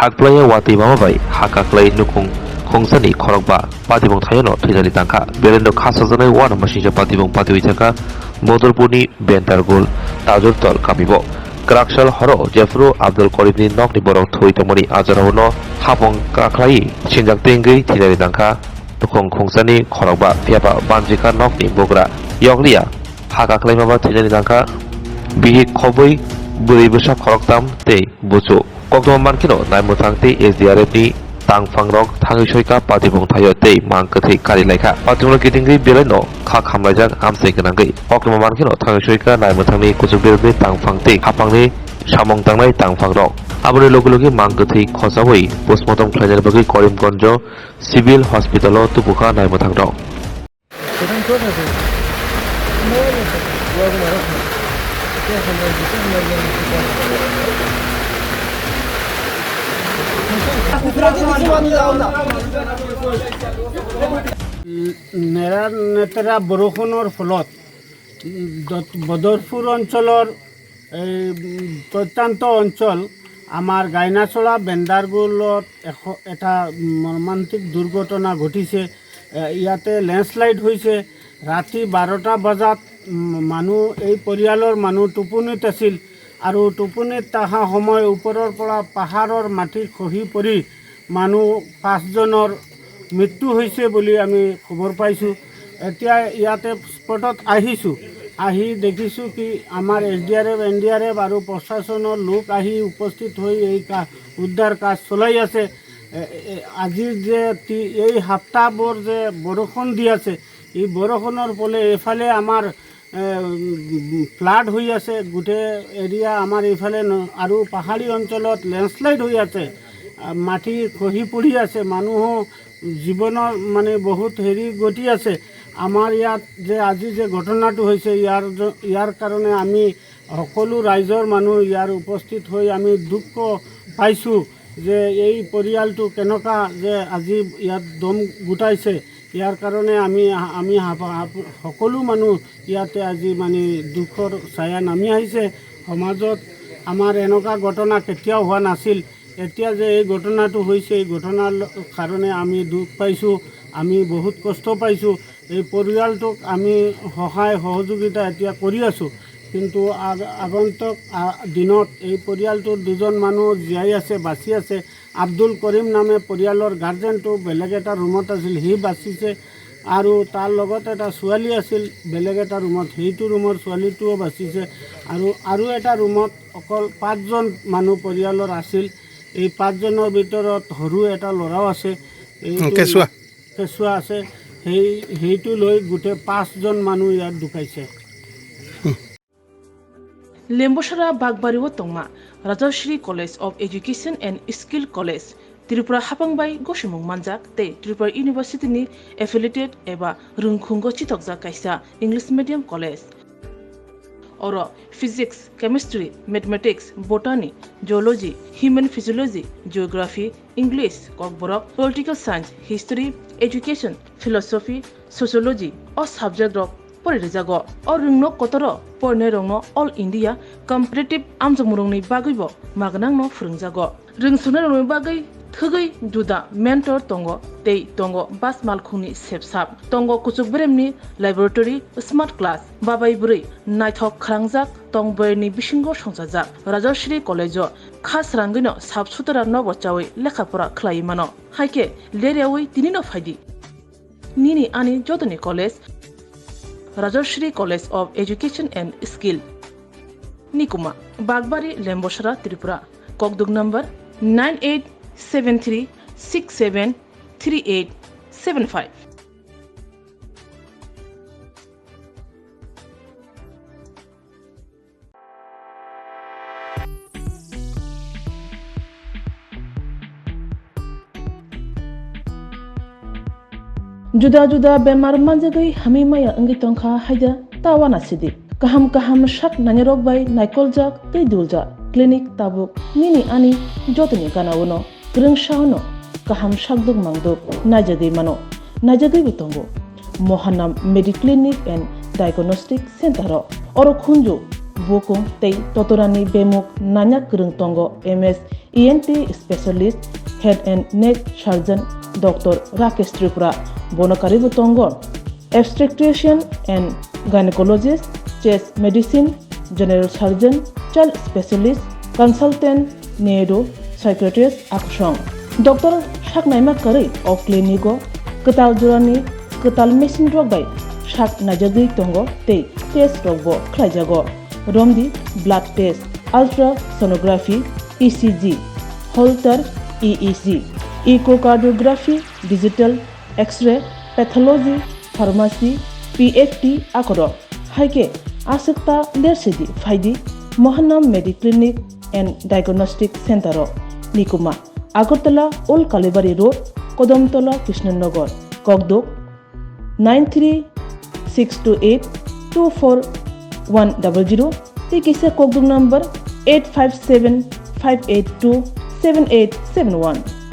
Hakplaya Watwi Mamabai Hakaklai Nukhung Khungsani Khorokba Patibong Thayono Thwikha Tangkha Belendo Khasajanai Wana Masija Patibong Patiwi Chaka Badarpurni Bentargul Tajurtol Kamibo Krakshal Horo Jeffro Abdul Koribni Nokni Borok Thuitamoni Ajarono Hapong Kaklai Chinjak Tinggi Thwikha Tangkha Nukhung Khungsani Khorokba Piapa Banjika Nokni Bogra Yoglia Hakaklai Mama Thwikha Tangkha Bihi Khoboi Buri Busa Khoroktam Te Busu Kokdom Mankino Naimutang Te SDRF ni Tangfangrok Tangi Shoika Patibong Thayo Te Mangkathi Karilaiha Patibong Kitingi Bileno Khak Hamlajak Amse Kanangi Kokdom Mankino Tangi Shoika Naimutangni Kusubirni Tangfang Te Hapangni Samong Tangnai Tangfangrok Abone Lokulogi Mangkathi Khosawai Postmortem Khlainal Bagi Korimgonjo Civil Hospital Tupuka Naimutangrok নেৰা বৰষুণৰ ফলত বদৰপুৰ অঞ্চলৰ প্ৰত্যন্ত অঞ্চল আমাৰ গাইনাচলা বেণ্ডাৰগুলত এটা মৰ্মান্তিক দুৰ্ঘটনা ঘটিছে। ইয়াতে লেণ্ডশ্লাইড হৈছে। ৰাতি 12টা বজাত মানুহ এই পৰিয়ালৰ মানুহ টোপনিত আছিল আৰু টোপনিত থকা সময় ওপৰৰ পৰা পাহাৰৰ মাটি খহি পৰি মানুহ 5জনৰ মৃত্যু হৈছে বুলি আমি খবৰ পাইছোঁ। এতিয়া ইয়াতে স্পটত আহিছোঁ, আহি দেখিছোঁ কি আমাৰ SDRF NDRF আৰু প্ৰশাসনৰ লোক আহি উপস্থিত হৈ এই উদ্ধাৰ কাজ চলাই আছে। আজি যে এই সপ্তাহবোৰ যে বৰষুণ দি আছে, এই বৰষুণৰ ফলে এফালে আমাৰ ফ্লাড হৈ আছে, গোটেই এৰিয়া আমাৰ এইফালে আৰু পাহাৰী অঞ্চলত লেণ্ডশ্লাইড হৈ আছে, মাটি খহি পৰি আছে, মানুহো জীৱনৰ মানে বহুত গতি আছে। আমাৰ ইয়াত যে আজি যে ঘটনাটো হৈছে ইয়াৰ কাৰণে আমি সকলো ৰাইজৰ মানুহ ইয়াৰ উপস্থিত হৈ আমি দুখ পাইছোঁ যে এই পৰিয়ালটো কেনেকুৱা যে আজি ইয়াত দম গোটাইছে। ইয়াৰ কাৰণে আমি সকলো মানুহ ইয়াতে আজি মানে দুখৰ ছায়া নামি আহিছে। সমাজত আমাৰ এনেকুৱা ঘটনা কেতিয়াও হোৱা নাছিল। এতিয়া যে এই ঘটনাটো হৈছে, এই ঘটনাৰ কাৰণে আমি দুখ পাইছোঁ, আমি বহুত কষ্ট পাইছোঁ। এই পৰিয়ালটোক আমি সহায় সহযোগিতা এতিয়া কৰি আছোঁ, কিন্তু আগন্তুক দিনত এই পৰিয়ালটোৰ 2জন মানুহ জীয়াই আছে, বাচি আছে। আব্দুল কৰিম নামে পৰিয়ালৰ গাৰ্জেনটো বেলেগ এটা ৰুমত আছিল, সি বাচিছে, আৰু তাৰ লগত এটা ছোৱালী আছিল বেলেগ এটা ৰুমত, সেইটো ৰুমৰ ছোৱালীটোও বাচিছে, আৰু এটা ৰুমত অকল 5জন মানুহ পৰিয়ালৰ আছিল। এই 5জনৰ ভিতৰত সৰু এটা ল'ৰাও আছে, কেঁচুৱা আছে। সেইটো লৈ গোটেই 5জন মানুহ ইয়াত ঢুকাইছে। Lembosara Bagbariwo Tongma Rajashri College of Education and Skill College Tripura Hapangbai Goshimung Manjak Te Tripura University ni affiliated eba Rungkhungo Chitokja Kaisa English Medium College Oro Physics, Chemistry, Mathematics, Botany, Geology, Human Physiology, Geography, English, Kokborok, Political Science, History, Education, Philosophy, Sociology or subject of Porijago or Rungno Kotoro, Pornerongno, All India, Comparative Amjamurungni Bagibo, Magnangno Frungjago. Ring Sunarung Bagai, Thugai, Duda, Mentor Tongo, Tei Tongo, Bas Malkuni Sepsap, Tongo Kutsukbremni, Laboratory, Smart Class, Babai Buri, Nighthawk Krangjak, Tongberni Bishingo Shonsajak, Rajashri College, Khas Rangino, Subsutara Novochawi, Lekapura Klaimano, Haike, Leriawi, Tinino Fadi. Nini Ani Jotani College, Rajashri College of Education and Skill Nikuma Bagbari Lembosara Tripura Kokdug number 9873673875 Juda bemar manjagai hamimaya angi tongkha haida tawana sidi kaham shak nanyarok bai naikolja teidulja clinic tabuk nini ani jotni kanawono grungshauno kaham shakduk mangduk najagai bitongo mohanam mediclinic and diagnostic center oro khunju bokung tei totorani bemuk nanya krung tongo MS ENT specialist, head and neck surgeon Dr. Rakesh Tripura bonakari butongo, obstetrician and gynecologist, chest medicine, general surgeon, child specialist, consultant, neuro, psychiatrist aksong. Dr. Shaknaima Kari of Clinico, Ketal Jurani, Ketal Machine Drug by Shak Najagi Tongo, Te, Test Robo, Klajago, Romdi, Blood Test, Ultrasonography, ECG, Holter, EEG, Echocardiography, Digital, X-ray, Pathology, Pharmacy, PFT, Akoro, Haike, Asakta, Lersidi, Faidi, Mohanam Mediclinic and Diagnostic Center, Nikuma, Agartala, Old Kalibari Road, Kodomtola, Krishnanagar, Kogdok, 93628-24100, Tikisa Kogdok number 857-582-7871.